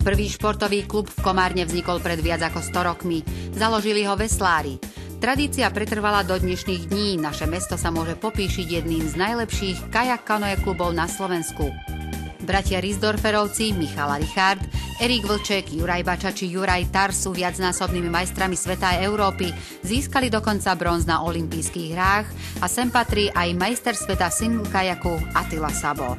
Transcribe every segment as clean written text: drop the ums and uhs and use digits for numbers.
Prvý športový klub v Komárne vznikol pred viac ako 100 rokmi. Založili ho veslári. Tradícia pretrvala do dnešných dní. Naše mesto sa môže popíšiť jedným z najlepších kajak-kanoe klubov na Slovensku. Bratia Riesdorferovci, Michal a Richard, Erik Vlček, Juraj Bača či Juraj Tar sú viacnásobnými majstrami sveta a Európy. Získali dokonca bronz na olympijských hrách a sem patrí aj majster sveta v single kajaku Attila Sabo.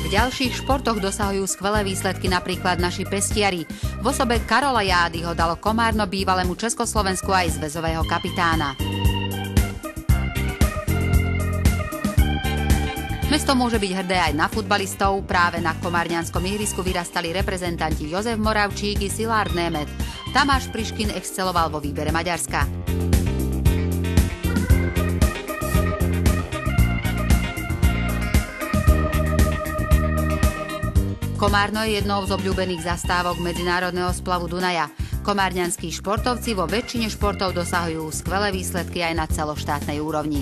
V ďalších športoch dosahujú skvelé výsledky napríklad naši pestiari. V osobe Karola Jádyho dalo Komárno bývalému Československu aj zväzového kapitána. Mesto môže byť hrdé aj na futbalistov. Práve na komárňanskom ihrisku vyrastali reprezentanti Jozef Moravčík i Szilárd Németh. Tamáš Priškin exceloval vo výbere Maďarska. Komárno je jednou z obľúbených zastávok medzinárodného splavu Dunaja. Komárňanskí športovci vo väčšine športov dosahujú skvelé výsledky aj na celoštátnej úrovni.